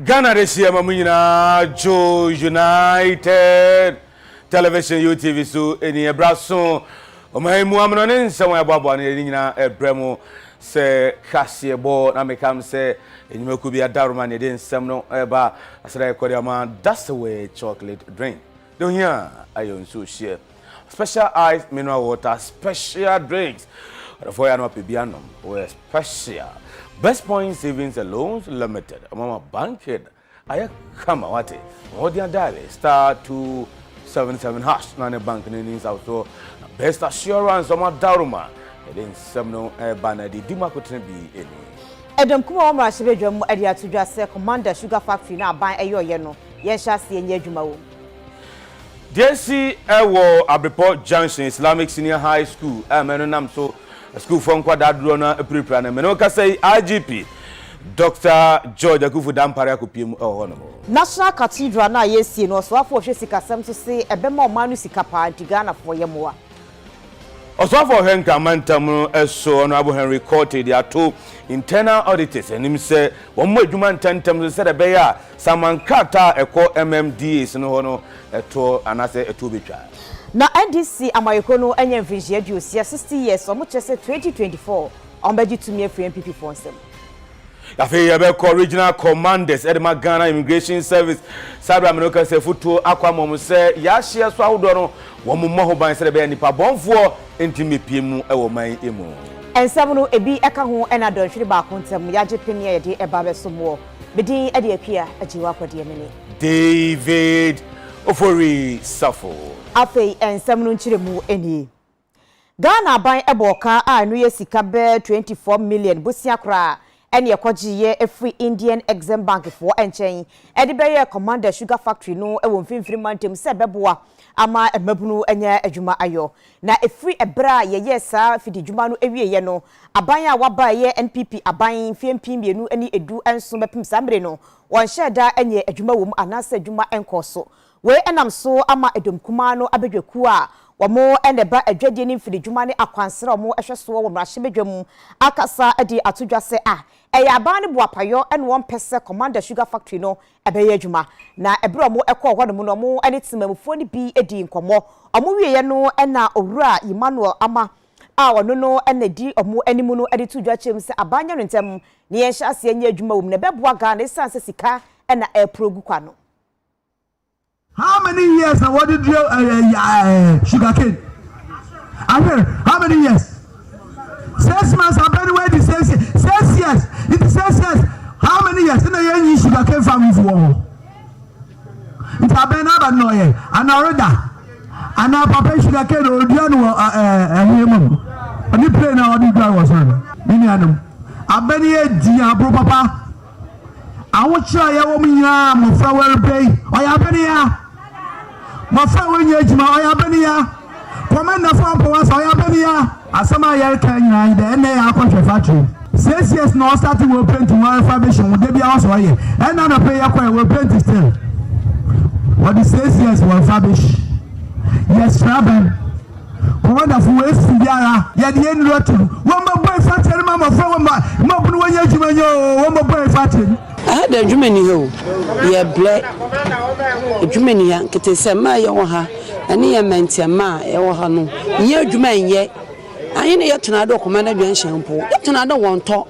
Ghana this year, Joe United Television UTV so any abraso. My muamman somewhere Baba and Bremo say Cassia board. I may come say, and you could be a Darman, you didn't semno ever. I said, I call your man, that's the way chocolate drink. Don't hear, I own so share. Special ice, mineral water, special drinks. For you not piano, or special. Best Point Savings and Loans Limited. Mama Bankhead. I come what it. Audience dial *277# Nane bank in also best assurance of my Daruma. Then some no banner the Dimakotin be any. Edom kuma omra shebedwam adia to just say Commander Sugar Factory na ban ayo ye no. Yen sha se enye adwuma wo. JC Ewo Abreport Junction Islamic Senior High School. Menonam so school from Quadadro na prepare na menoka say IGP Dr. George Akufu Dampare akopiem honorable National Cathedral na yesi no Osafo hwe sikasem to say ebema omanu sikapa Ghana for yemoa Osafo henka mantam eso honorable Henry Kodie they are two internal auditors and him say one more adwuma ntantem say the beya samankata eko MMDA no hono eto anase eto betwa na NDC amayeko no anya mfinhia duosia 60 years omo chese 2024 ombeji tumi afri MPP fonsem Afi yabeko regional commanders Edema Ghana Immigration Service Sabra Menoka se futu Akua mom se ya hye so ahodo no wo mo ho ban se be nipa bonfo entimi piemu ewo man emu ensam no ebi eka ho ena donhwere ba kontem yaje penia ye de eba be so mo bedin ade akua Agyeiwaa Kodie mene David Ofori Osafo Afi ensam no nchiremu eni Ghana ban eboka a no ye sika be 24 million bosia kra ene yekogiye efri Indian Exim Bank for enchen edibeye Commander Sugar Factory no ewo mfimfiri mantem se beboa ama emabunu enya adwuma ayo na efri ebra ye sa fidi dwuma no ewieye no aban a waba ye NPP aban fiempim bienu eni edu enso mepim samre no won sheda enye adwuma wom anasa adwuma enkoso we enam so ama edom kuma no abedwaku a wamo eneba adwadie ni fidi dwuma ne akwansere omo ehweso wo mrahye bedwam akasa edi atodwa se eya ban bo apayo ene won pese Commander Sugar Factory no ebeye adwuma na ebro mo ekọ hɔ no mo no mo ene timamfo ni bi edi nkomo omo wieye no ena owura Emmanuel ama a wono no ene di omo animu no edi tudwa chem se abanya no ntem ne yen hya ase anya adwuma wom na beboa ga na sanse sika ena progu kwa no. How many years and what did you sugarcane? I mean, how many years? 6 months. I'm very well. 6 years. It is 6 years. How many years? In a year, you sugarcane family for. It's a benaba noye. And already, and now Papa sugarcane or Diano and you play now. The guy was on. Minianum. I'm very dear, bro, Papa. I want you. I want me. I'm flower pay. I have any. My friend, when you are Benia, Commander from Powas, I am Benia, as some of your can, the NA country factory. 6 years now starting will paint to one foundation, will they be also here? And none of pay will paint still. What the 6 years will furbish? Yes, Rabban. Commander for West Indiana, yet the end road to one more boy factory, Mamma from Mamma, one more boy factory. I had a Germany hill, ye black Germany, Kitty Ma Yaha, and ye meant your ma, Yahano, ye German yet. I ain't yet another commander shampoo, yet another one talk.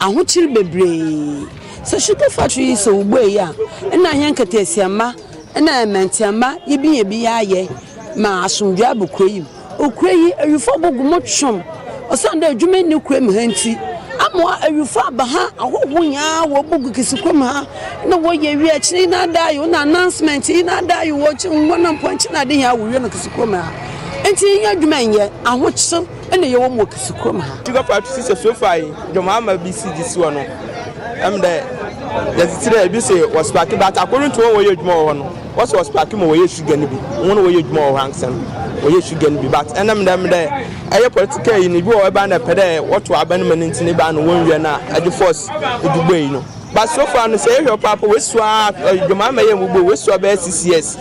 I want you be brave. So sugar factory is so way, and I yank at your ma, and I meant your ma, ye be a ye, ma soon jab cream. O cray, you follow much shum, or Sunday German new cream henty. Amwa arufa baha ahohunya wo bugu kisukwama na wo ye wi akiri na da yo na announcement na da yo wo chi wonam ponchi na de ya wo wi na kisukwama enti nya dwuma nye ahokyem ene ye wo mo kisukwama Sugar Factory so far joma ma BCD si wono am de tire bi se was park but according to wo ye dwuma wo no was park mo wo ye sugar ni bi won wo ye dwuma wo hanksem wo ye sugar ni bi but enam dem de aye political ni bi wo ba na pede what to aban man ntini ba no won wi na ade force edugbe no but so far no say your papa we so joma ma ye mugbo we so ba 6 years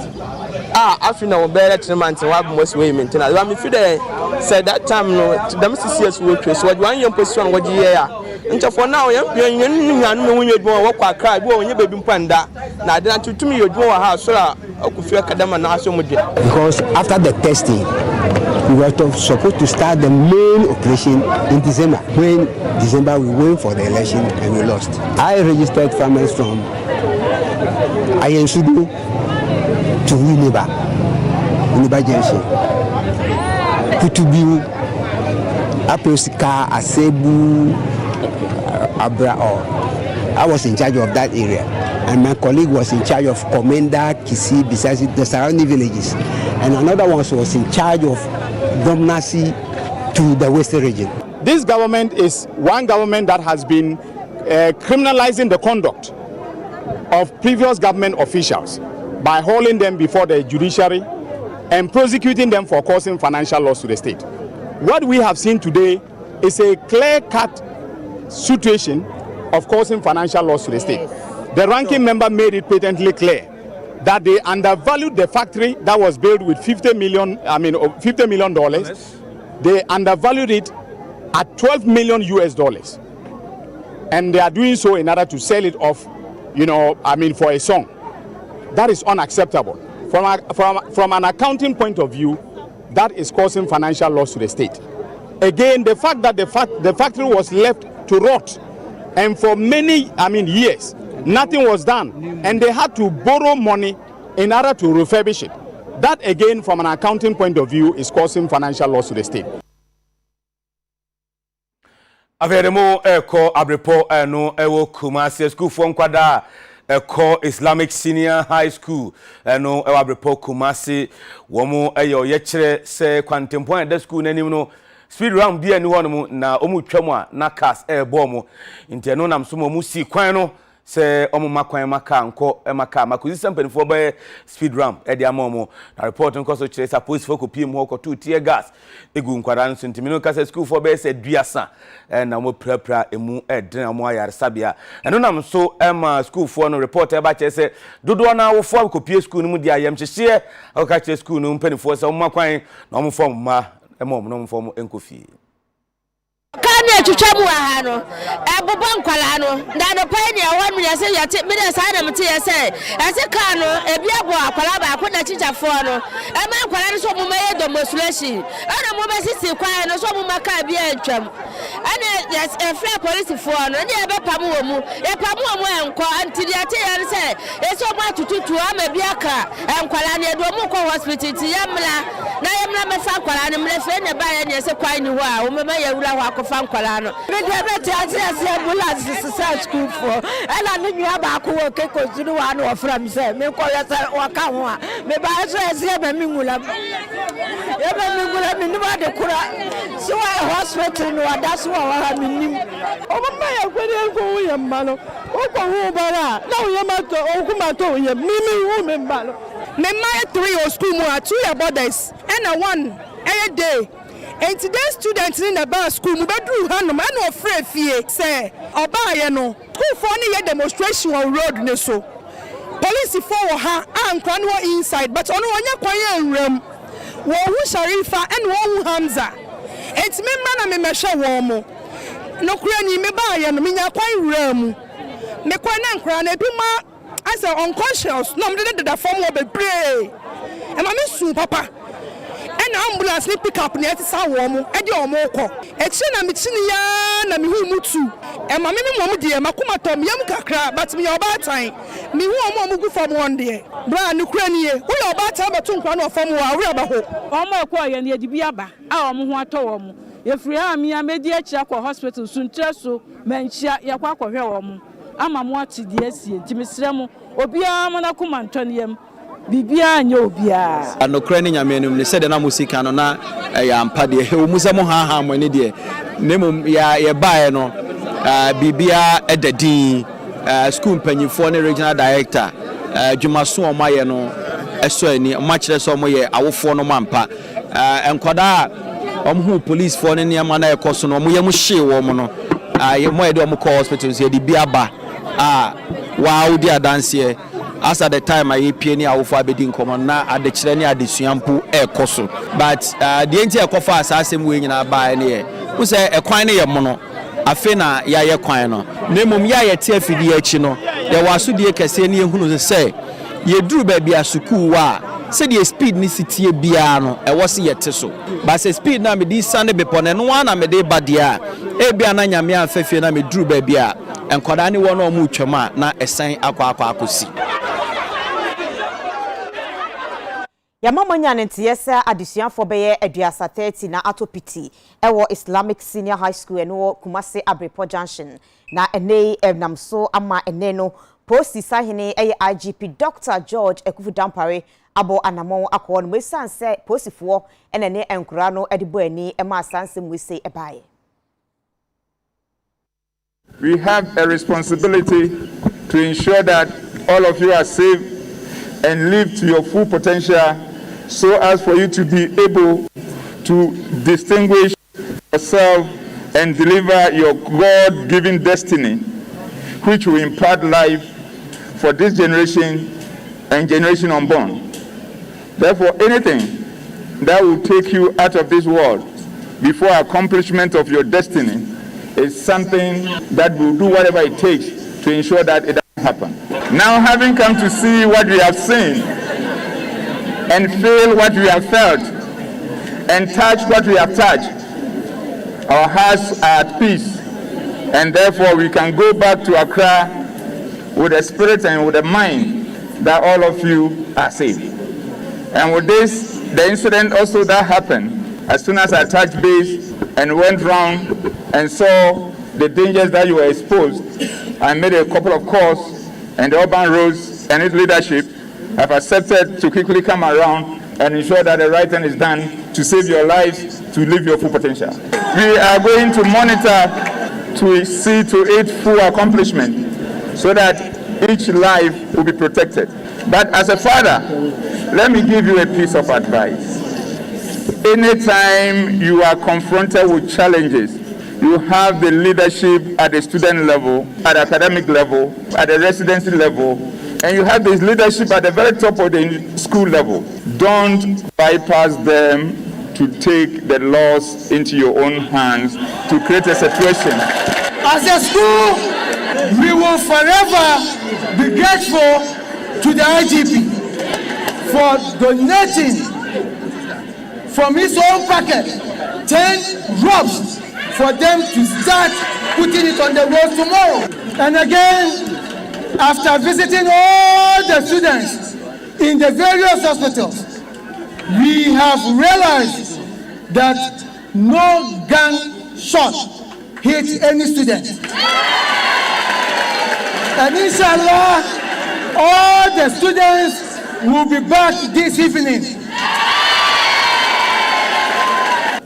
after now better 3 months and what most way maintenance. I mean, if they said that time, no, them CCS workers, so 1 year position, what year. And for now, you know when you're going to walk, cry, when you're baby panda. Now, then to me, you're going to house, so I could feel academic and also because after the testing, we were supposed to start the main operation in December. When December we went for the election and we lost. I registered farmers from Agyeiwaa to Winneba Junction, Kutubu, Aposika, Asebu, Abrao. I was in charge of that area, and my colleague was in charge of Komenda, Kisi, besides the surrounding villages, and another one was in charge of Domnasi to the Western region. This government is one government that has been criminalizing the conduct of previous government officials by hauling them before the judiciary and prosecuting them for causing financial loss to the state. What we have seen today is a clear-cut situation of causing financial loss to the state. The ranking member made it patently clear that they undervalued the factory that was built with $50 million. They undervalued it at $12 million US, and they are doing so in order to sell it off, for a song. That is unacceptable. From an accounting point of view, that is causing financial loss to the state. Again, the fact that the factory was left to rot, and for many years, nothing was done, and they had to borrow money in order to refurbish it. That again, from an accounting point of view, is causing financial loss to the state. Averemo eko abrepo no ewo Kumasi school for nkwada eko Islamic Senior High School no ewo abrepo Kumasi womo eyo yekire se kwantempo da school nanim no speed round bia ni hono na omu twam a na cars bomo nti no nam so mu si kwan no se omu makwan maka nko maka makuzi sampanifo ba speed ram e dia momo na report nko so kire sa police for kopiem ho ko to tear gas egu nkwara nso ntimi no kasa school for ba se duasa na mo prapra emu edena mo ayare sabia eno nam so school for no report e ba kire se dodo na wo for kopie school no mu dia yam hyehye aka kire school no mpanifo se omu makwan na omu form ma emom no form enkofi Kanye chuchamu wa hano ebubo nkwala no na no pani e won me say yate me dey say na mte say ase ka no ebi abo akwala ba ko na chichafo no e ma nkwala no so mo maye demonstration ana mo be sisi kwai no so mo maka bia ntwam ana yes e free police fo no dey be pamu wo mu e pamu wo mu enko antidi ate ya say e so mo atututu ama bia ka enkwala ne do mo ko hospital ti yamla na yamla me fa kwala ne mle fe ne ba ya ne se kwai ni ho a wo me ma ya wura ho fan kwala me de beti ase ambulance se school for ela ni nwa ba ko wo ke ko zuru wa no ofra mi se me ko ya se wa ka ho a me ba so ese be mi ngula mi ni ba de kura so wa hospital no ada so wa mi nim o ma ya kwere ko wo ya malo o ko ho bara na wo ya mato o ku mato ya mi wo me mbalo me ma 3 o school mu a 2 ya borders and a 1 every day. And today students in the bar school mu bedru hanom and ofre fie say obaye no school for any demonstration on road ne so police for ha ankwa no inside but ono onya kwan enwram wo hu Sharifa and wo hu Hamza enti me ma na me mehwe wo mo no kura ni me baye no menya kwan enwram me kwan na nkra na bi ma as unconscious no me de da form wo bebre e ma me su papa and ambulance ni pick up near sa wo mo e de o mo ko e chi na mi chi ni ya na mi hu mutu e ma me mo de makoma tom yam kakra but me oba tan mi hu o mo gu fam one de bra ni kura ni ye wo yo oba tan betu nkwa na fam wa we ba ho o mo ko ye na edibi aba a o mo ho ato wo mo ye free ha mi amedi a chia kwa hospital suntre so manchia ye kwa hwe wo mo ama mo ati de asie ntimisre mo obi a mo na kuma ntoniyam bibia nya obia anokra ni nyame enum ne sede na musika no na ya ampa de he musa mo ha mo ne de nemum ya bae no bibia edadin school mpanyifo ne regional director dwumaso o maye no eso ani o ma kire so mo ye awofo no mampa enkoda omhu police fo ne niam na ekoso no mo ye mo hye wo mo no ye mo ye de mo call hospitals ye de bia ba wa udi adanse as at the time I pie ni awofo abedi nkomo na adekire ni adesuampo ekoso but the enti ekofa asasem we nyina ba ne ye wo se ekwan ne ye mono afi na ya ye kwan no nemum ya ye te afidi achi no ye wasodie kese ne ehunu se ye duru ba bia suku wa se the speed ni sitie bia no e wo se ye te so but se speed na me di sane bepone no wa na me de badia e bia na nyame afafie na me duru ba bia enkoda ne wo no mu twema na esen akwa akosi Yamamanya ntiesa adesuafo beye aduasa 30 na atopiti ewo Islamic Senior High School eno Kumase Abrepo Junction na ene namso ama ene no posti sahene eye IGP Dr. George Ekufudampare abo anamon akọ no mesanse posifo ene enkura no edibo ani ema sanse mwese ebaye. We have a responsibility to ensure that all of you are safe and live to your full potential so as for you to be able to distinguish yourself and deliver your God-given destiny, which will impart life for this generation and generation unborn. Therefore, anything that will take you out of this world before accomplishment of your destiny is something that will do whatever it takes to ensure that it doesn't happen. Now, having come to see what we have seen and feel what we have felt and touch what we have touched, our hearts are at peace, and therefore we can go back to Accra with a spirit and with a mind that all of you are safe. And with this, the incident also that happened, as soon as I touched base and went round and saw the dangers that you were exposed, I made a couple of calls, and the urban roads and its leadership have accepted to quickly come around and ensure that the right thing is done to save your lives, to live your full potential. We are going to monitor to see to its full accomplishment so that each life will be protected. But as a father, let me give you a piece of advice. Anytime you are confronted with challenges, you have the leadership at the student level, at the academic level, at the residency level, and you have this leadership at the very top of the school level. Don't bypass them to take the laws into your own hands to create a situation. As a school, we will forever be grateful to the IGP for donating from his own pocket 10 ropes for them to start putting it on the road tomorrow. And again, after visiting all the students in the various hospitals, we have realized that no gun shot hit any student. And inshallah, all the students will be back this evening.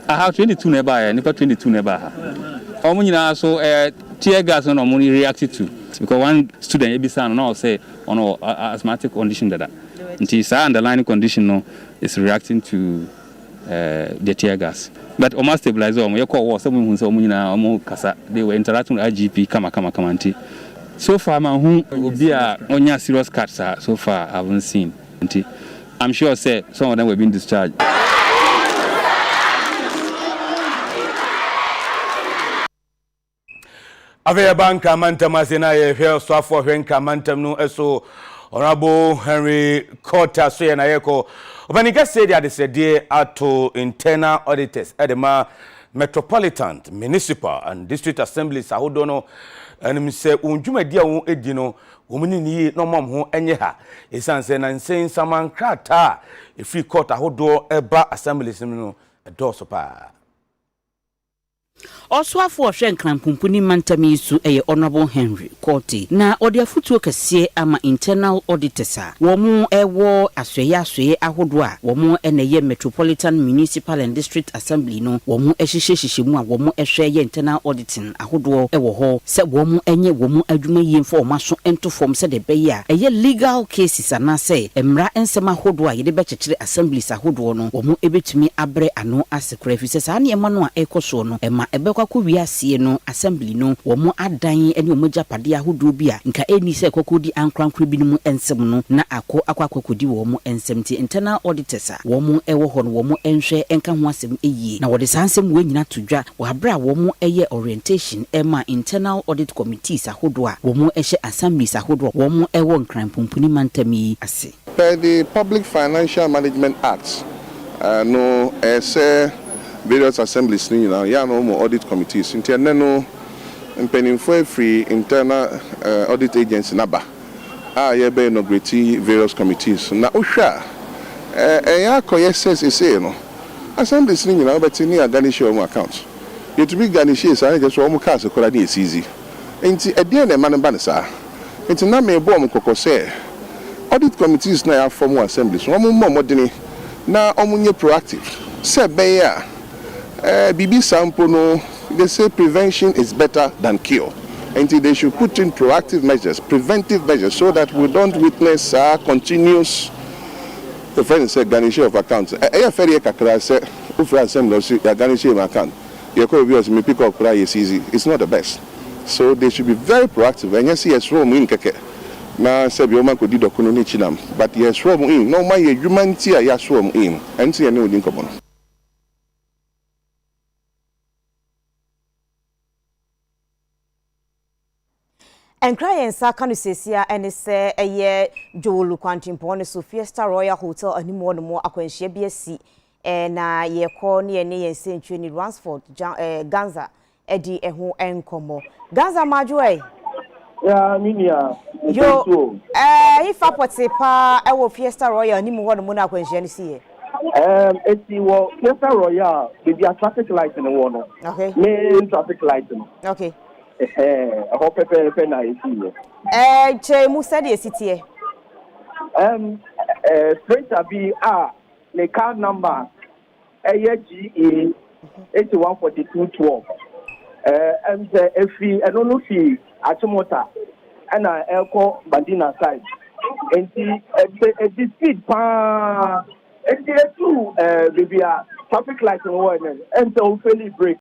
I have 22 nearby, and 22 nearby. So tear gas on money reacted to because one student Ebisan now say on asthmatic condition that it underlying condition no is reacting to the tear gas. But almost stabilizer your call was someone who's kasa they were interacting with IGP kama. So far my home will be on serious cuts so far I haven't seen. I'm sure say some of them were being discharged. Avea banka mantam asena ye Osafo hwenka mantam no eso Honorable Henry Kota so ye na yeko obanika say dia de sede ato internal auditors edema metropolitan municipal and district assemblies ahodo no enim se unjumadi a won edi no womni ni no mom ho enye ha esanse na nsen samankrata e free court ahodo eba assemblies no edo so pa Osafo hwenkranpumpuni mantami su eye Honorable Henry Kodie na odi afutuo kase ama internal auditors a womu ewo asweye ahodo a womu eneye metropolitan municipal and district assembly no womu ehyehyehye mu a womu ehweye internal auditing ahodo ewo ho se womu enye womu adwuma yemfo omaso ento form se de beya eye legal cases anase emra ensema ahodo a yede bekekere assemblies ahodo no womu ebetumi abre ano asekra fi se sa na ema no a ekoso no ema ebe kwakwa wiase no assembly no wo mo adan ene wo mo japade ahodo bi a nka eni se Kodie ankrankra bi no ensem no na akwa Kodie wo mo ensem ti internal auditors a wo mo ewo ho no wo mo enhwe enka ho asem eyie na wo de sansem we nyina todwa wo abra wo mo eye orientation ema internal audit committees ahodo a wo mo ehye assemblies ahodo wo mo ewo nkranpompuni mantami ase. By the Public Financial Management Act, no various assemblies now, no audit committees. Internal and free internal audit agency naba. Be inaugurate various committees. Na usha, says no. Assemblies now, but in a garnish your account. You to be garnishes, I just want cast a is easy. And at the end of man banasa, it's not me bomb say. Audit committees na form assemblies. One more modern na omunye proactive. Say beya BB sample no, they say prevention is better than cure. And they should put in proactive measures, preventive measures, so that we don't witness continuous the friend said garnishing of accounts. Ferry kakra say ufra assembly garnishing of account. Your co-viewers may pick up is easy. It's not the best. So they should be very proactive. And yes, yes, room in keke. Na sebi oma Kodie dokuno ni chinam, but yes, room in. No my humanity a yes room in. And see any within common. And crying Sakanu Sesia and say a year Joel Quantimpon, so Fiesta Royal Hotel, and more Aquentia BSC, and ye call near near St. Trini Ransford, Ganza, Eddie, and who and Como. Ganza Majue. Yeah, Minia. Yo, if I put a pa, I will Fiesta Royal, any more than Mona Quentia. It's the Fiesta Royal, with the traffic light in the water. Okay. Main traffic light. Okay. I hope I see. Che Musadi City. Straight to be the card number AGE 814212. And if we don't know fee at Mota and I echo Badina side. And the speed pa and the two baby traffic light in one and so fairly break.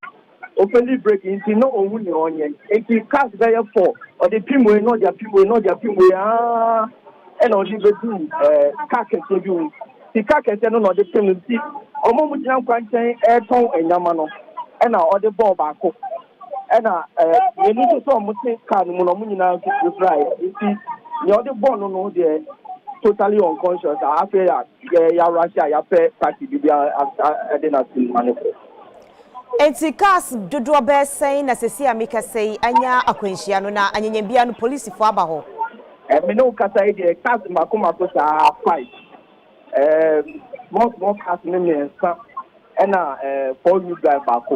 Openly break into no onion. If you cast there for or the people not their people, and on the two carcass you. The carcass and on the penalty. Or moment now quantain air tone and Yamano and our other ball back. And you need to saw Muslim card Munomina to fly. You see, the other ball no there totally unconscious. I feel ya Russia, ya pay party, I didn't see manifest. Enti cars dodo be say na sesi amika say anya akwanhia no na anyanyambia no police fo aba ho me no kasa ide cars makoma ko sa fight most cars me nsa na for you drive back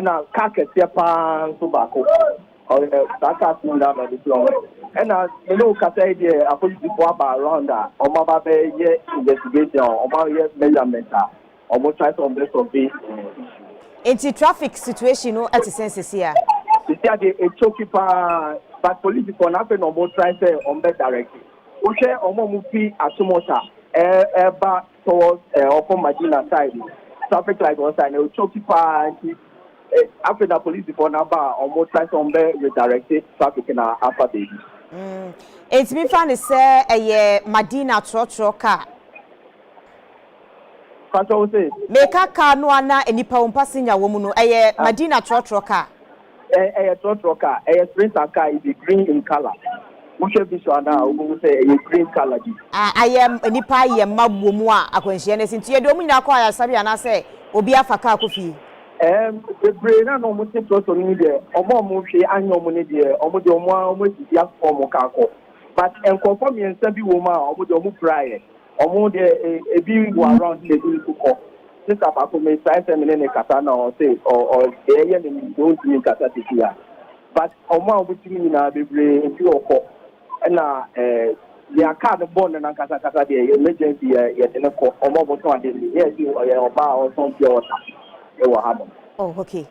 na car kese pa so back that cars no na the floor me no kasa ide police fo aba around that o ma ba be ye investigation o ma ye measurement o mo try to understand this. Enti traffic situation no at sense here. They say a choky but police for na no more try say on be directly. We share omo mufi asumota eba towards Ofori Madina side. Traffic light on side no choky after the police for na ba omo try on be redirected traffic na after baby. It's me find say Madina trotro car. Meka car no ana enipa umpasinya womu no Madina trotro car. Trotro car, Sprinter car is green in color. We should be sure now we say green color. I am enipa ye mabumu a akwanhia na sinti ye do mu nyina kwa ya sabi ana say obi afaka akofi. The brain no mo se trotro ni de omo mo hwe anyo mo ne de omo de omo ti form ka ko. But conform yen sabi wo ma omo de omo prayer. Omo de ebi go around the do ko. This about to me say me kata na or say or eye ni don't mean kata tikia. But omo obutimi na bebre ebi oko. Na their card born na kata the emergency ye de ko omo boto ade yes you oba or something water. E wa happen. Oh okay.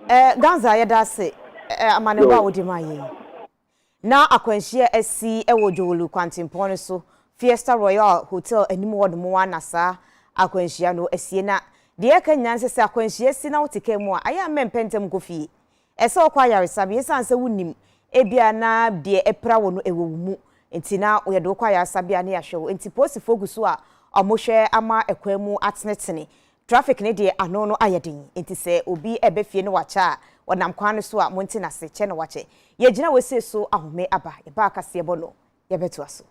Ganza ya da say amane ba wodi maye. Na akwanhia asi e wo Joel Quantimpon so Fiesta Royal Hotel animu wod mo anasa akwanhia no asie na de ka nyanse se akwanhie si na wotike mu a aya mempentem kofi ese okwa yaresabe esanse wunim ebia na de epra wo no ewumu enti na oyede okwa yaresabe na yahwe enti posi fogusu a omohwe ama ekwamu atnetene traffic ne de ano no ayedin enti se obi ebefie no wacha wonam kwan so a monti na se che no wache ye gina wese so ahome aba ye ba akase bono ye beto aso.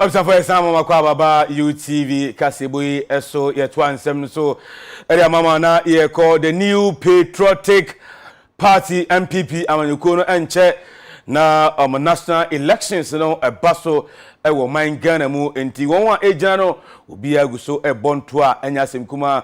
Osafo esama makwa baba UTV kaseboyi eso yetwa nsem so area mama na ye call the new patriotic party MPP amanyuko no enche na national elections no ebaso ewo man Ghana mu enti won wa ejina no obi aguso ebonto a enya semkuma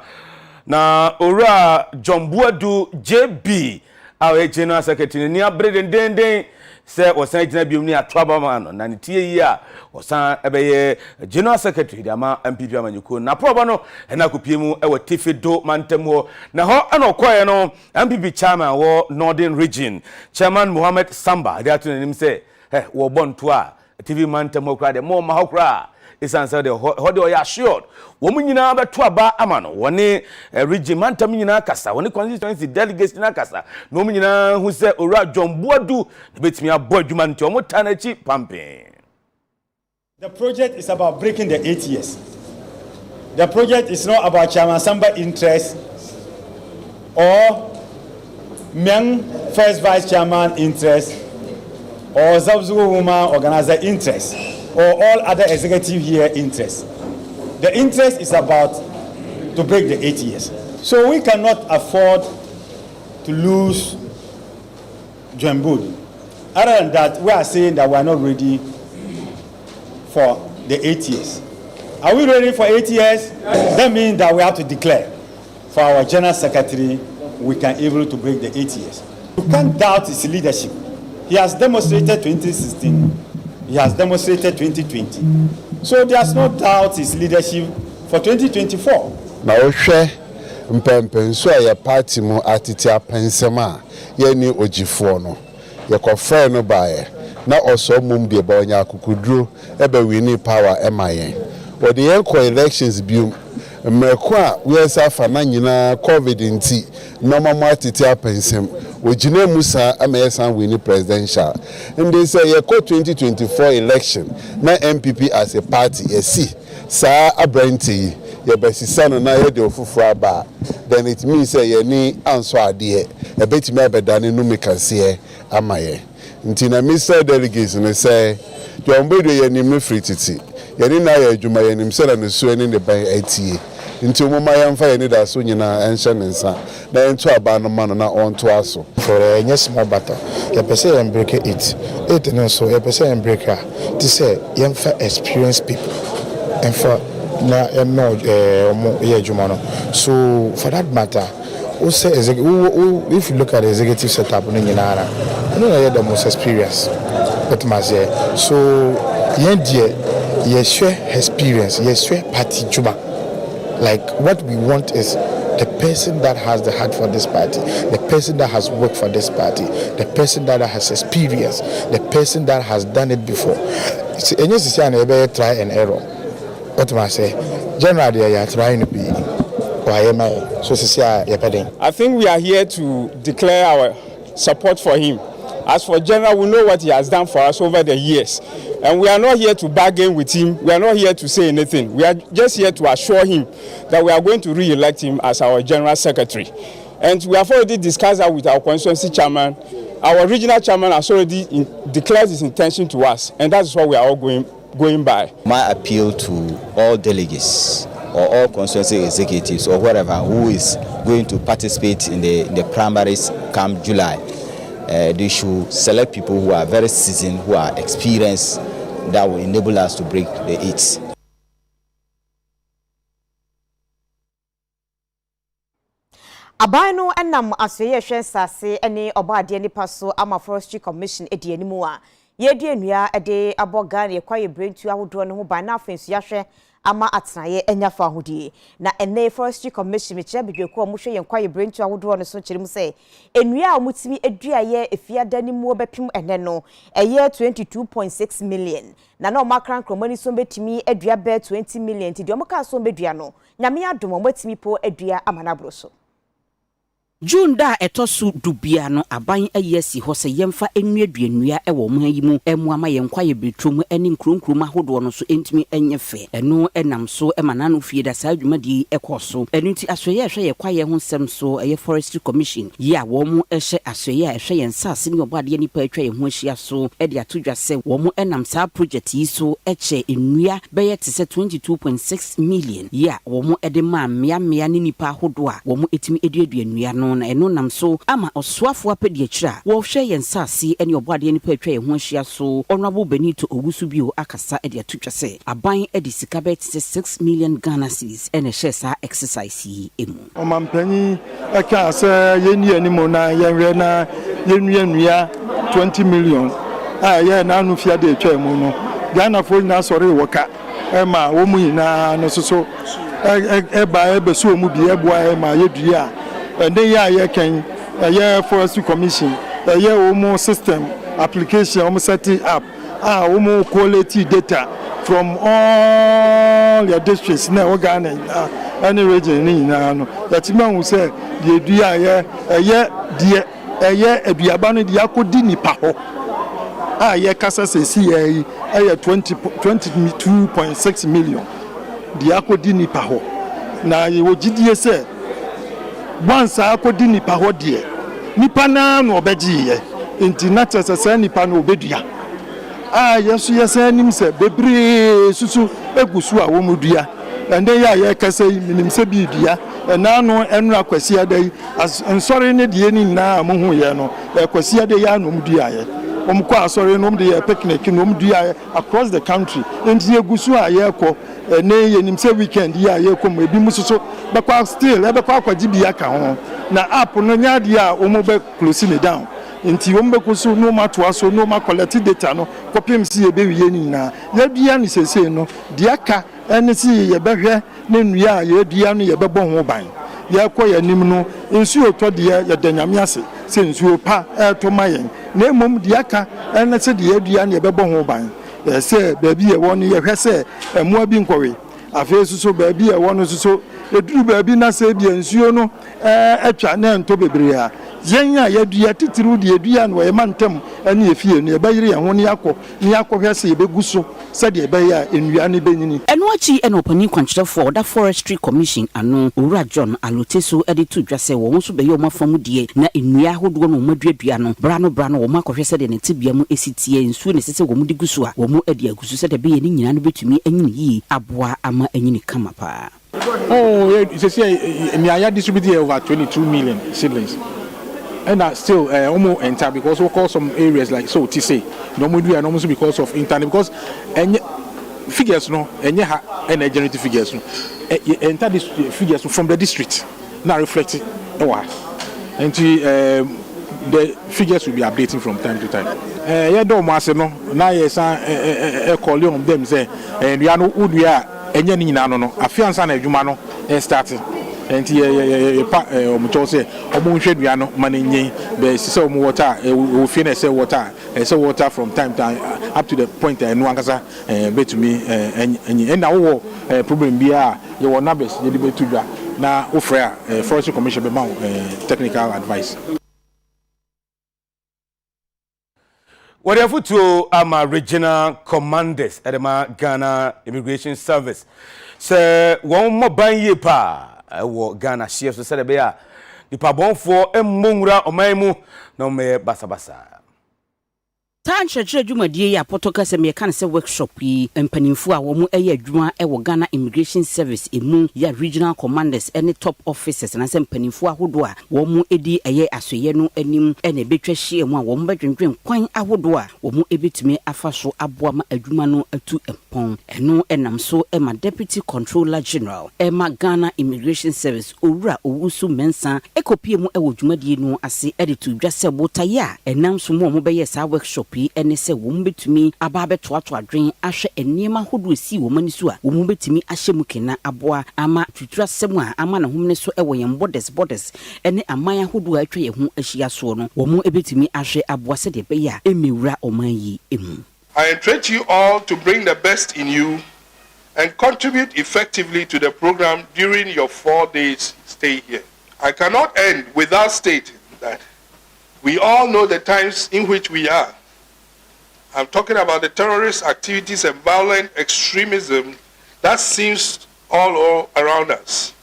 na ora Jombuadu JB our general secretary ni abrede den se osan ejina biom ni atwaba ma no na netie yi a osan ebeye general secretary de ama MPP amanyuko na proba no na kopie mu ewo tifedo mantemo na ho ana okoye no MPP chairman wo Northern Region chairman Mohammed Samba de atunanim se wo bonto a TV mantemo kra de mo ma hokra isansa de hode o ya assured wo munyina beto aba amano woni region mantam nyina kasa woni constituency delegates na kasa no munyina hu se ora Jombuadu ne betimi abo adwuma nti o motanachi pumping. The project is about breaking the 8 years. The project is not about Chairman Samba interest or Meng first vice chairman interest or Zabzu woman organizer interest or all other executive here interests. The interest is about to break the 8 years. So we cannot afford to lose Jombuadu. Other than that, we are saying that we are not ready for the 8 years. Are we ready for 8 years? That means that we have to declare for our general secretary we can able to break the 8 years. You can't doubt his leadership. He has demonstrated 2016. He has demonstrated 2020. So there's no doubt his leadership for 2024. Na ohwe mpempenso ya party mu atitia pensema ye ni ojifo no ye kofre no bae na oso mumbe ba onya akukuduro ebe wini power emayen odi yen ko elections bium mmereko a wesafa na nyina covid nti no mama atitia pensem ojina musa amesan wini presidential and they say ye ko 2024 election na MPP as a party yesi sa abranti ye besisa no na ye de ofufuru aba then it means say ye ni anso ade e betimi abedane no mekase amaye nti na Mr. Delegates ne say Jombuadu ye ni mfiri titi ye ni na ye adwuma ye nim se na ne so ni ne ban atie nti umuma yamfa ye ni da so nyina enhye nensa na ento aba no ma no na onto aso for a small battle ye pese ye break it no so ye pese ye break to say yamfa experienced people and for na no ye adwuma no so for that matter who say if you look at the executive setup no nyina no na the most experience but mas so yen die ye share experience ye share party juma. Like what we want is the person that has the heart for this party, the person that has worked for this party, the person that has experience, the person that has done it before. So, try and error. What am I say? Generally, you are trying to be. I think we are here to declare our support for him. As for General, we know what he has done for us over the years. And we are not here to bargain with him. We are not here to say anything. We are just here to assure him that we are going to re-elect him as our General Secretary. And we have already discussed that with our constituency chairman. Our regional chairman has already declared his intention to us. And that's what we are all going by. My appeal to all delegates or all constituency executives or whatever who is going to participate in the primaries come July. They should select people who are very seasoned, who are experienced, that will enable us to break the 8. Abano enam aseye hwe sase ene obade ni paso ama forestry commission edi animu a ye di enua ede aboga ne kwaye brentu ahodo ne ho ba na afensu ya hwe ama atnaye enyafa ahudie na ene forestry commission meche bedweko omuhwe ye kwaye brentu ahodo ne so kyerem se enua a omutimi eduaye efiada ni mu obepim ene no eye 22.6 million na omakran kromani so betimi edua be 20 million ti de omaka so bedua no nyame adom omutimi po edua amanabro so June da etosu dubia no aban ayesi ho se yemfa enuaduanua e wo man yi mu emuama yenkwa ye betrum eni nkronkrom ahodo no so entimi enyefe eno enam so emanano fie da sa adwumadi ekoso enu ti asoye ehwe ye kwa ye ho nsem so eye forestry commission ya wo mu ehye asoye ehwe ye nsase ne obade nipa atwa ye ho ahia so e de atodwa se wo mu enam sa project yi so eche enua beye te se 22.6 million ya wo mu ede ma mmea ne nipa ahodo a wo mu etimi eduaduanua no na eno nam so ama Osafo apedi akira wo hwe ye nsase ene obade nipa atwa ye ho ahia so Honorable Benito Owusu bio akasa e de atodwa se aban e de sika bet 6 million Ghana cedis ene hye sa exercise yi emu omampanyi aka se yeni animo na yenwe na yenua 20 million ye na anu fia de atwa emu no Ghana fo na sori woka ma wo mu ina no so ba be so mu bi eboa ma yedua and then yeah can forestry commission omo system application omo setting up omo quality data from all your districts na Ghana any region ni na no that man who say the dua aduaba no dia kodi nipa ho ye kasa se si 22.6 million dia kodi nipa ho na ye wogidie se once akodi nipa ho de nipa na no obegiye enti na tsese nipa no obedua yesu yesanim se bebre susu egusu a wo mudua ende ye kasa minim se bi dua na no enu akwasi adai nsori ne de ni na amohu ye no akwasi adai ya no mudua ye omko asori no mde picnic no mdua across the country enti egusu a ye ko ne yenim se weekend ya ye ko ebi mususo bekwa still bekwa akwaji bi aka ho na app no nyade a omo be close ne down enti wo mbe kusu no matoa so no ma collect data no kopim si ye be wiye ni na ye dua ni sese no de aka ene si ye behwe ne nua ye dua no ye bebo ho ban ye ko ye nim no nsuo to de ye danyame ase se nsuo pa to mayen na mom de aka ene se de ye dua no ye bebo ho ban se baabi ye won ye hwese emua bi nkɔwe afi suso baabi ye won suso eduru baabi na se bi nsuo no atwa na nto bebre a yenya ya dua titiru de dua no ye mantem ane efie no ye bayire ye ho ne yakɔ hwese ye beguso se de be ya enua ne benyini eno achi eno pani kwankyerefo da forestry commission ano owura John Aloteso ede to dwa se wo so be ye omafam die na enua hodo no maduadua no bra no wo makɔhwese de ne tibia mu esitie nsuo ne sese wo mu diguso a wo mu ade agusu se de be ye ni nyina no betumi anyini yi aboa ama anyini kama pa. Oh, you say me I distributed over 22 million seedlings. And still almost enter because we call some areas like so TC. No do and almost because of internet because any figures no any generated figures no enter these figures from the district now reflecting and the figures will be updating from time to time. Yeah, don't master no now yes call on them say and we are no who we are any no afiansa na adwuma no starting and omucho say omunhwedua no manenye be say omu water we feel say water from time to time up to the point no ankasa betumi and na wo problem bia you will nabes ye de betudwa na ofra forestry commission be ma technical advice. What have to ama regional commanders at the Ghana Immigration Service? Sir, one more banye pa. Ghana chef so said be the pabon for emungra omaimu no me basabasa. Tanche dwumadie ya potoka se me kan se workshop yi empanimfu a wo mu eye adwuma e wo Ghana Immigration Service emu ya regional commanders any top officers na se empanimfu ahodo a wo mu edi eye asoye no anim ene betwa hie mu a wo mu bedwendwen kwan ahodo a wo mu ebetumi afa so aboa ma adwuma no atu empon eno enam so e ma deputy controller general e ma Ghana Immigration Service owura owusu mensa ekopie mu e wo dwumadie no ase editu dwa se botaya enam so mu beye sa workshop ene se wo mbetumi aba betoato adwen ahwe eniema hodo esi wo mani so a wo mbetumi ahye mukena aboa ama tutura sem a ama na homne so ewo yen borders ene amaya hodo a atwa ye ho ahia so no wo mu ebetumi ahwe aboa se de be ya emewura oman yi emu. I entreat you all to bring the best in you and contribute effectively to the program during your 4 days stay here. I cannot end without stating that we all know the times in which we are. I'm talking about the terrorist activities and violent extremism that seems all around us.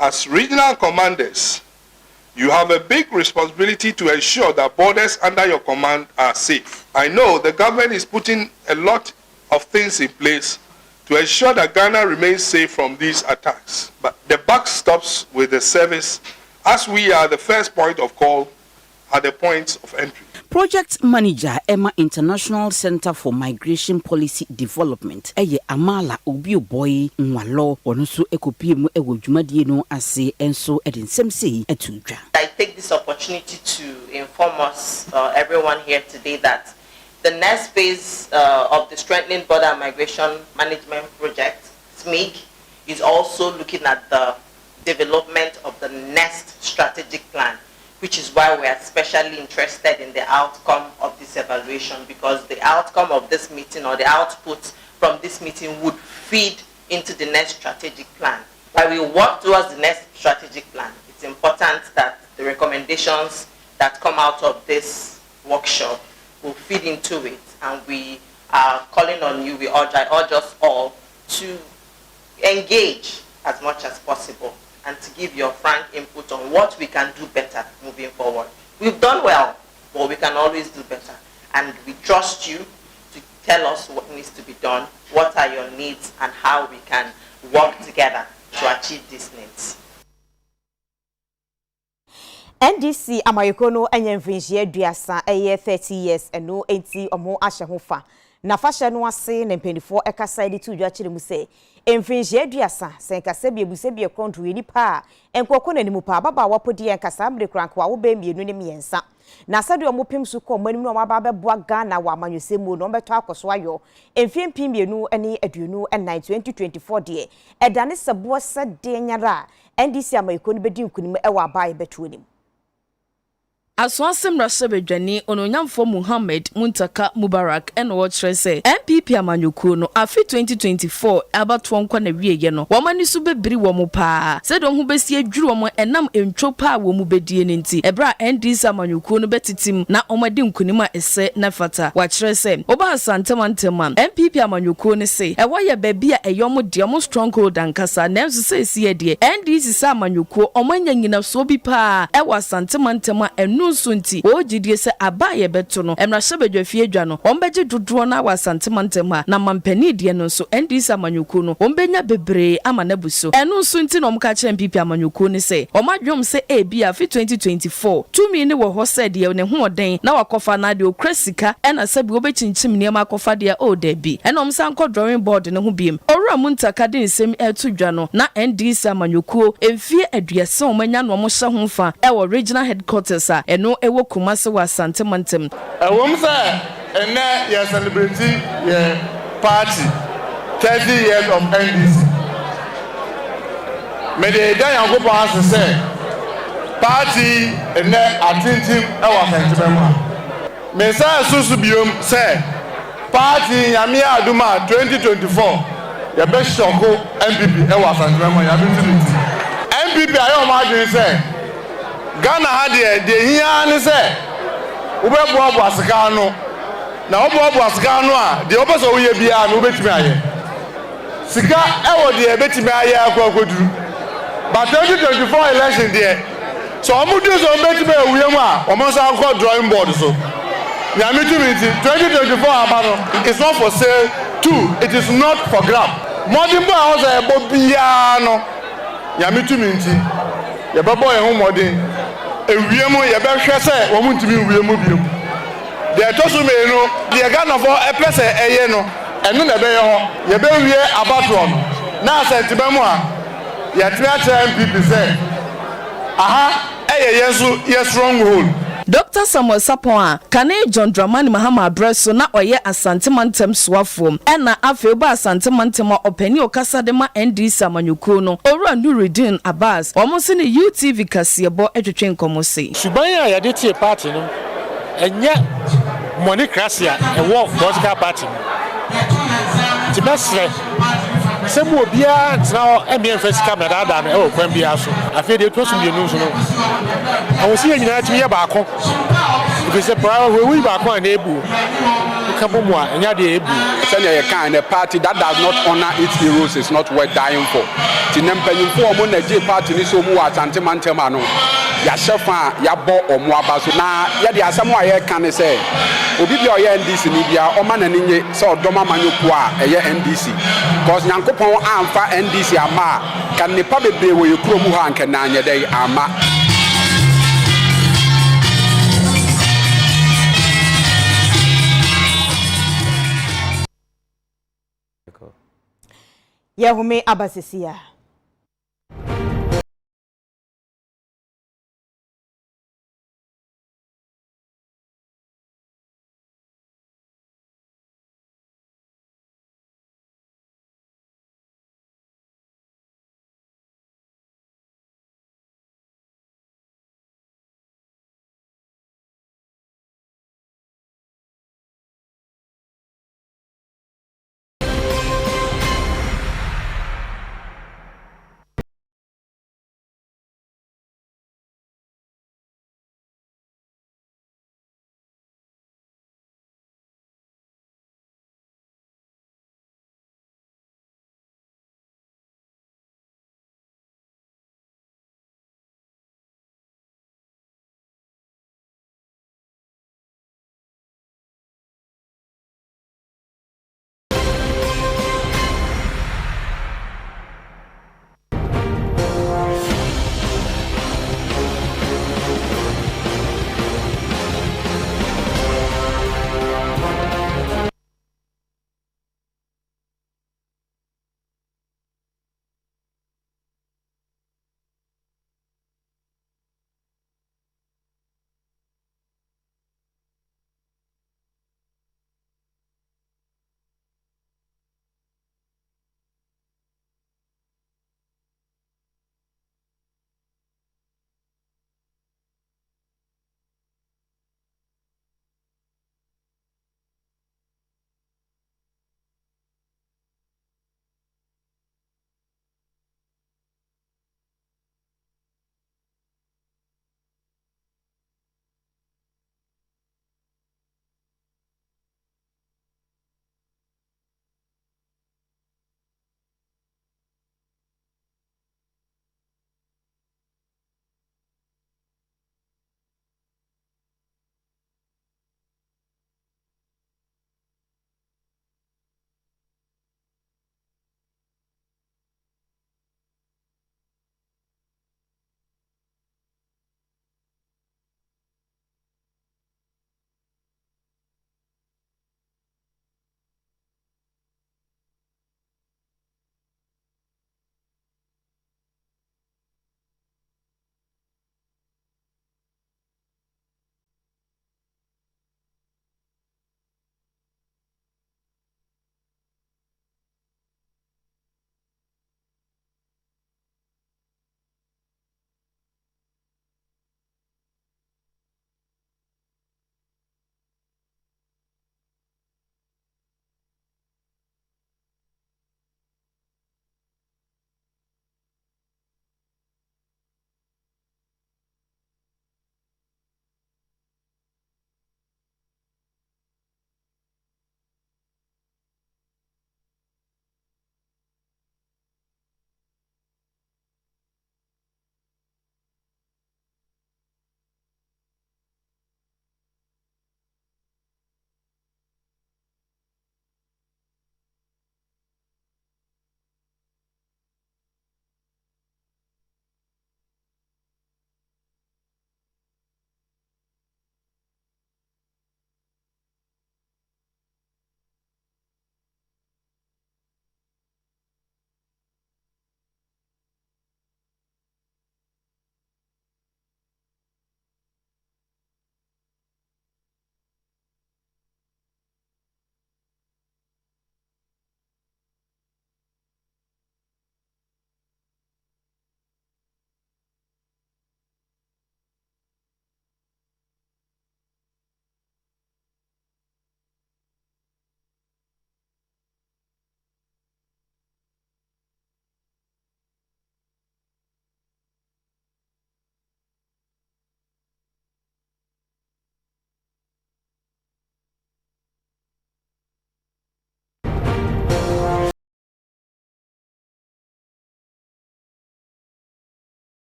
As regional commanders, you have a big responsibility to ensure that borders under your command are safe. I know the government is putting a lot of things in place to ensure that Ghana remains safe from these attacks. But the buck stops with the service, as we are the first point of call at the points of entry. Project Manager Emma International Center for Migration Policy Development eye Amala Obi Boy Nwalo ono so ekopie mu ewo dwumadie no ase enso edensem sei atudwa. I take this opportunity to inform us everyone here today that the next phase of the Strengthening Border Migration Management Project, SMIG, is also looking at the development of the next strategic plan, which is why we are especially interested in the outcome of this evaluation, because the outcome of this meeting or the output from this meeting would feed into the next strategic plan. While we work towards the next strategic plan, it's important that the recommendations that come out of this workshop will feed into it, and we are calling on you, I urge us all to engage as much as possible and to give your frank input on what we can do better moving forward. We've done well, but we can always do better. And we trust you to tell us what needs to be done, what are your needs, and how we can work together to achieve these needs. NDC Amayokono enyemfinjie duasa eye 30 years eno enti omo ahye hofa na fashe no ase ne mpendifo ekasa edi tu dwachire mu se emfinjie duasa senkase bi ebuse bi ekronto yeni pa enkoko na nimu pa baba wapodi enkasa amre kranko wo be mienu ne miensa na sade omo pem su ko manim no aba beboa Ghana wa amanyosemu no beto akoso ayo emfin pim mienu ene aduonu na 2024 de edane sebo sede nyara NDC Amayokono bedi nkunim ewa abaye beto nim. Aswansem Rasebedwani ononyamfo Muhammad Muntaka Mubarak eno wo kire se MPP amanyukuo no afi 2024 abato nkwa na wieye no womani so bebiri wo mu pa se do ho besi adwuru wo enam entwo pa wo mu bedie ne nti ebra NDC amanyukuo no betitim na omadi nkunima ese na fata wa kire se oba asantema MPP amanyukuo ne se ewo ye baby a eyom de omo stronghold ankasa na enso se sie de NDC sa amanyukuo omanya nyina so bi pa ewo asantema enu sunti o jidie se abaye beto no emra sebedwafie dwa no ombeje dodo na wasantemantem na mampani die no so NDC amanyuku no ombenya bebre ama na buso enu sunti no omka kire MPP amanyuku ne se omadwom se ebi afi 2024 tumi ne wo ho se de ne ho oden na wakofa na de okresika ena sabi obechinchim ne makofa de o da bi enom sanko drawing board ne ho biem owura Muntaka de nsem etu dwa no na NDC amanyuku emfie aduasa omanya no mo hye ho fa e wo regional headquarters eno ewo Kumase wa santemantem wom say ene ye celebrate ye party 30 years of NDC me de dan yankopon ase say party ene atintim ewa santemema me say susu biom say party yame aduma 2024 ye be shoko MPP ewa santemema ya bitimiti MPP ayo ma adwin say Ghana had the here say Ubebu Ascano. Now Ubebu Ascano, the opposite of Yabia and Ubetime. Sika, I the Betimaya Kokudu. But 2024 election there. So I'm going to do some better Uyama, almost our drawing board. So Yamitimiti 2024 Abano is not for sale, too, it is not for grab. Modern House a Bobiano Yamitimiti, Yababo and Homodin. Ewiemu ye be hwe se wo muntimi wiemu biom de to so me no de Ghana for epese eye no eno na be ye ho ye be wie abatro no na sentime mu a ye tria tria MPP se aha eye yesu ye stronghold. Dr. Samuel Sapon Kane John Dramani Mahama Breso na oye asantemantem soafo ena afi ba asantemantem opani okasa de ma NDC amanyuku no owura Nuruddin Abbas omonse ne UTV kasebo etwetwe nkomose suban ya yade tie party no enye monocracy e wo political party tibesre asɛm obiara ntena ɛmɛ mfa sika mɛdaadaa no ɛwɔ kwan biara so afei deɛ ɛtɔ so mmienu nso no ahosi yɛ nyinaa tumi yɛ baako ɛfiri sɛ pra wɔwi baako a na ɛbu woka bɔ mu a ɛnya deɛ ɛbu sɛnea yɛka in a party that does not honor its heroes is not worth dying for nti ne mpanyimfoɔ ɔmo na gye party ne sɛ ɔmo wɔ asantema ntɛm ano yɛahyɛ fa a yɛabɔ ɔmo aba so na yɛde asɛm a yɛreka ne sɛ obi bi a ɔyɛ ndc ni bia ɔma n'ani nye sɛ ɔdɔm amanyɔkuo a ɛyɛ ndc because nyankopɔn amfa ndc ama a ka nnipa bebree wɔ yɛ kurom hɔ a nkɛ na anyɛ dɛ ama Yehumi Abasisia.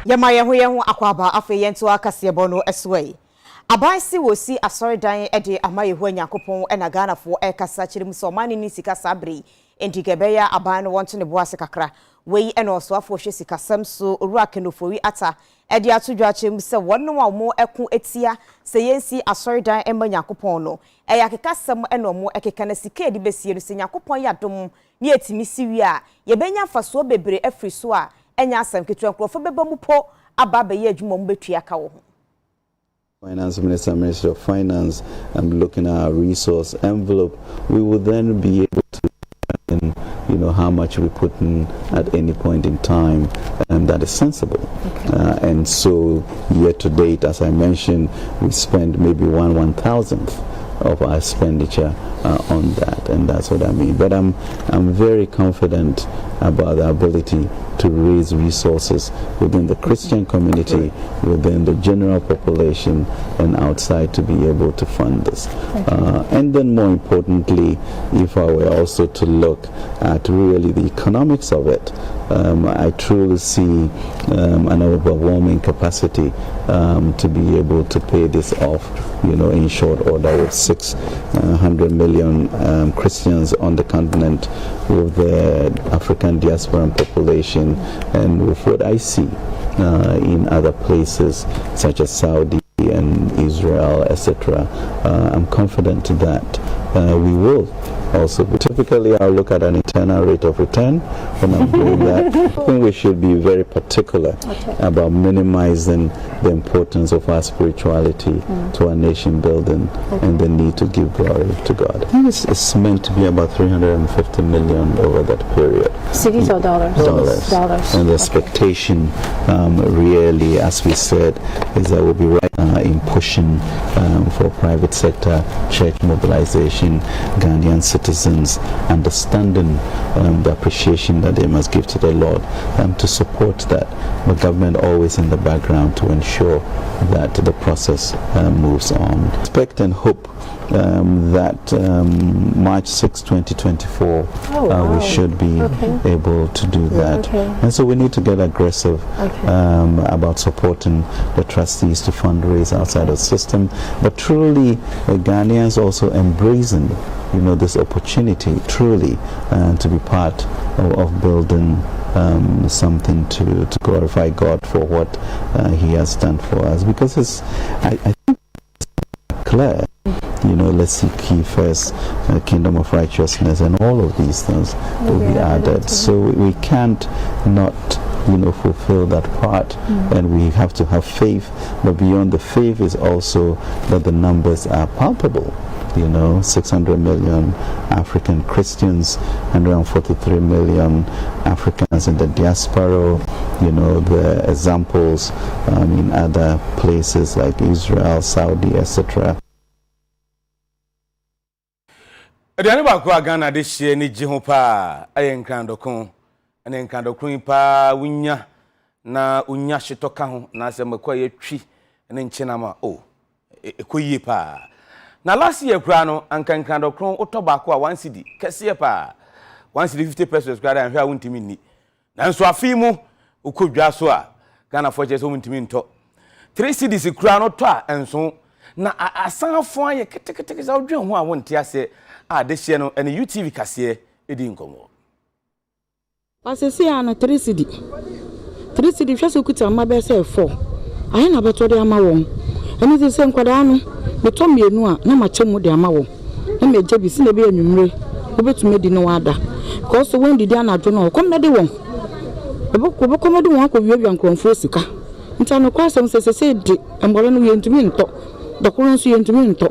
Yamaye ho akwaba afe yento akase bono eswei. Aban si wosi asoridan ede amaye ho Nyankopon na Ghanafo ekasa kirim so mani ni sika sabri enti gebeya aban no wonto ne boase kakra wei ena Osafo hwe sika samso ruake no fowi ata ede atodwa chem se wonno a mo eku etia se yensi asoridan ema Nyankopon no eya kekasam ena mo ekeka na sika edi besie no se Nyankopon ya dom ni etimi siwi a ye benya faso bebre afri so a enya asam ketua nkrofo beba mu po aba be ye adwuma mu betua ka wo ho. Finance Minister, Minister of Finance, looking at our resource envelope, we will then be able to determine, how much we put in at any point in time, and that is sensible. Okay. And so, year to date, as I mentioned, we spend maybe 1/1000th of our expenditure on that, and that's what I mean. But I'm very confident about the ability to raise resources within the Christian community, within the general population, and outside to be able to fund this. And then more importantly, if I were also to look at really the economics of it, I truly see an overwhelming capacity to be able to pay this off, in short order with 600 million Christians on the continent, with the African diaspora population, and with what I see in other places such as Saudi and Israel, etc. I'm confident that we will also. Typically, I'll look at an internal rate of return when I'm doing that. I think we should be very particular about minimizing the importance of our spirituality to our nation building and the need to give glory to God. I think it's meant to be about 350 million over that period. Cedis or dollars? Dollars. And the expectation, really, as we said, is that we'll be right in pushing for private sector church mobilization, Ghanaian citizens understanding the appreciation that they must give to the Lord, to support that. The government always in the background to ensure that the process moves on. Expect and hope that March 6, 2024, we should be able to do that. And so we need to get aggressive about supporting the trustees to fundraise outside of the system. But truly, Ghanaians also embracing, this opportunity truly to be part of building something to glorify God for what He has done for us. Because I think it's clear. Let's seek ye first kingdom of righteousness, and all of these things will be added. So we can't not fulfill that part, and we have to have faith. But beyond the faith is also that the numbers are palpable. 600 million African Christians, 143 million Africans in the diaspora, the examples in other places like Israel, Saudi, etc. Adani ba ko Ghana de hye ni gye ho pa ayen krandokon ene krandokon pa wunya na unya hyeto ho na se makwa yetwi ene nchena ma ekoyie pa na last year kra no ankan krandokon otoba ko a 1 cedi kese pa 1 cedi 50 pesos kra da hwa wuntimi ni nanso afi mu ukodwa so a Ghana fo chese wuntimi nto 3 cedis kra no to a enso na asanfo aye ketekete za odwen ho a wonte ase de no ene UTV kase edi nkomo asese ana 3 cedi hwese kuta ma be se 4 aye na beto de ama won ene se nkwada no beto mienu a na ma chemu de ama won na me je bi se na be anwumre obetume di no wada because when did ana adwo no kom na de won ebe kom de won akọ wiawia nkromfo sika nta no kwasem se de embole no yentumi nto dokoro nso yentumi nto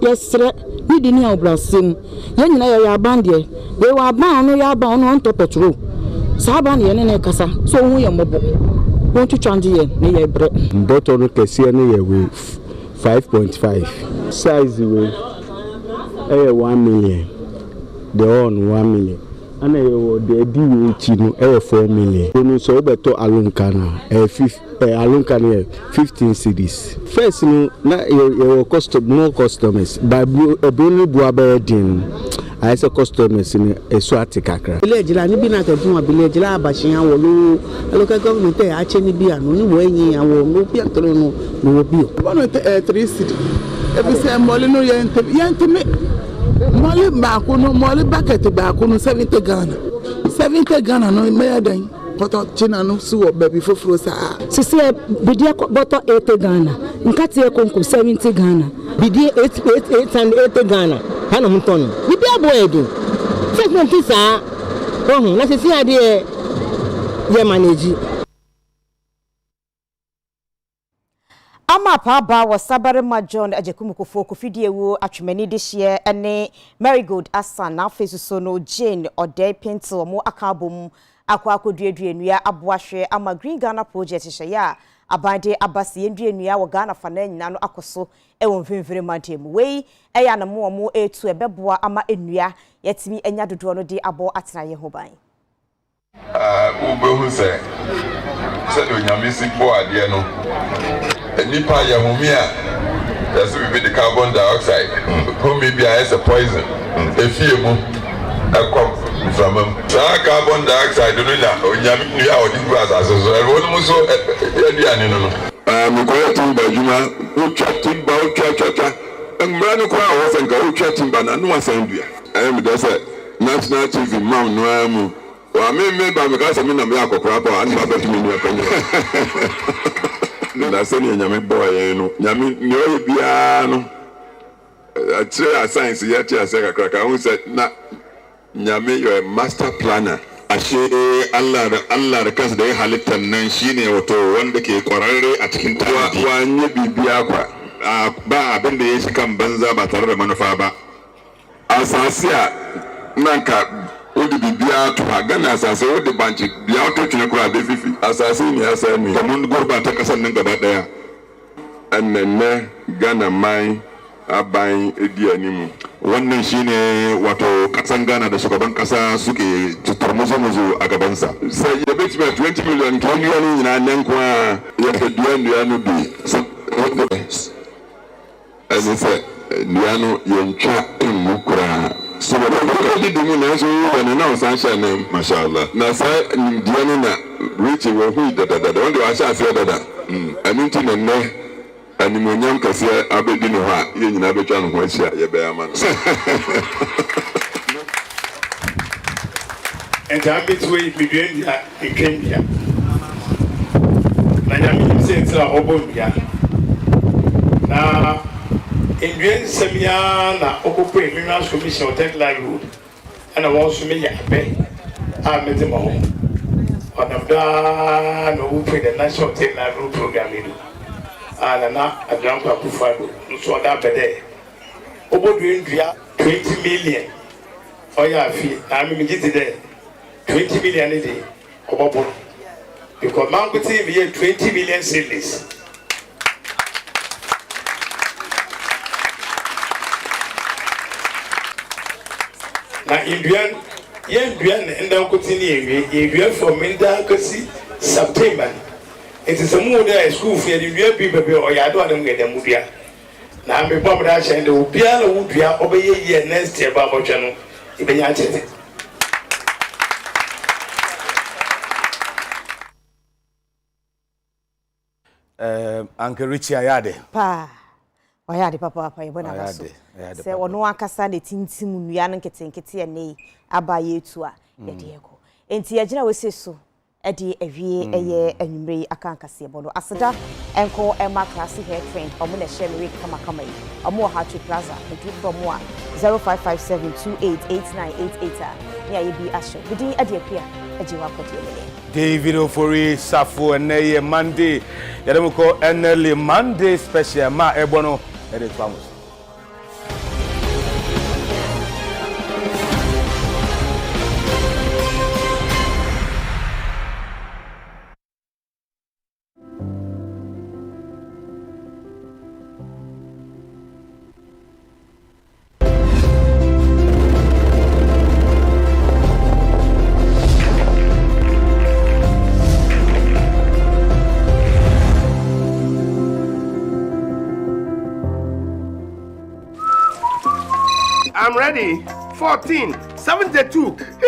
yesre nidi ni obrasem ye nyina ya bandie we wa ban no ya ban no nto petrol sa ban ye ne kasa so hu ye mobo won tu change ye ne ye bre bottle no kese ne ye we 5.5 size we 1 million the on 1 million ana ye the di we chi no 4 million no so beto alunkana 15 cedis. First, no, na your customers, but only Buaba din. I say customers in a swati kakra. Village la ni bi na ka dun village la abashin awolo local government e a che ni bi anu ni wo yin awo no bi atoro no wo bi o. 3 city. E bi say mole no yentime mole ba ko no mole bucket ba ko no 70 Ghana. 70 Ghana no me dan. Poto china no so baby foforo sa. Sisi bidie boto 80 Ghana. Nkati e konko 70 Ghana. Bidie 880 Ghana. Hana mutoni. Bidie aboedu. Segment sa. Oh, na sisi ade ye manage. Ama Paba was Sabarima John Agyeiwaa Kofidiewu atwemani this year ene Marigold Asan na face so no Jane Ode Pencil mo akabom Akua Kodie nua aboahwe ama Green Ghana project hyeya abande abasi nua wo Ghana fana nyina no akoso e won mfimfiri mantem wei eya na mo etu ebeboa ama enua yetimi enya dodo no de abo atena ye ho ban ubehu se do nyamisi bo ade no nipa ya humia that's we be the carbon dioxide who maybe as a poison efie mu akom from carbon dioxide no na onyami ya odigu asaso so e wonu so aduane no me ko timba juma ucha ngbra no kwa wo senka ucha timba na no asandua am dey say national TV mam no amu wa me ba me ka se me na me akokora pa ani ba be mi ni akanyo na se ni nyame boy no nyame nyo bia no atre science yet ya se kakra hu se na nyame you a master planner ashe Allah da kansa da ya halittar nan shine wato wanda ke kwararre a cikin tarihi wa nye bibiya kwa ba abin da ya shi kan banza ba tare da manufa ba asasiya nanka odi bibiya to gana asase odi banci biya to tuna kura da fifi asasi ne ya sani kamun gurba ta kasan nan gaba daya annanne gana mai abayin edianimu wannan shine wato kasan Ghana da shugaban kasa suke turmuzo a gabansa sai ya bet 20 million tonne ina nan kuma ya fadiyan bi azisa niano yencha mukura saboda ko dimu na so bana na sansha ne mashallah na sai diano na riche wo hu da wanda wa sha sai da aminti nan ne animonyam kase abedi no ha ye nyina betwa no ho ahia ye be ama no and ambit we midwen ya ekenya na nyame se ntra obonbia na indwen semia na okopwe mineral commission hotel livelihood and I want to me ya be a metemo ho onamda no we the national hotel livelihood program edu na adampa kufado so that bede obodu ndua 20 million oya fi na me gidi there 20 million a day obobo because man could say we 20 million cedis na indian and continue we from Minda kasi September. It is a mood there school for the real people or I don't get them mudia. Now me bomb dash and the Upiana would be obey ye next year Babo channel. Even yet. Uncle Richie Ayade. Pa. Ayade papa pa yebona baso. Se wono akasa de tintim nua no nketenkete ene abaye etua ye de eko. Enti agina wese so edi ewie eye anwumre akankase bono aseda enko ema class hair trend omo na share me kama yi omo ha to plaza edu from 0557288988 ya yebi asho bidin ade akua Agyeiwaa Kodie David Ofori Osafo ene Monday yademko enele Monday special ma ebono ede twamos. I'm ready. 14, 72. Sorry,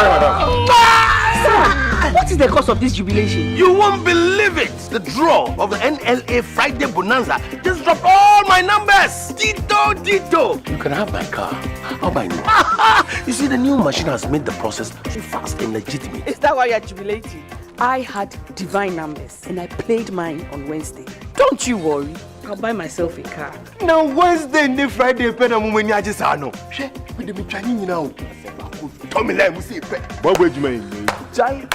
madam. What is the cause of this jubilation? You won't believe it. The draw of the NLA Friday Bonanza just dropped all my numbers. Ditto. You can have my car. I'll buy new. You see, the new machine has made the process so fast and legitimate. Is that why you're jubilating? I had divine numbers and I played mine on Wednesday. Don't you worry. I'll buy myself a car. Now Wednesday and Friday, I just know. With the Tommy Lam, we see. Giant.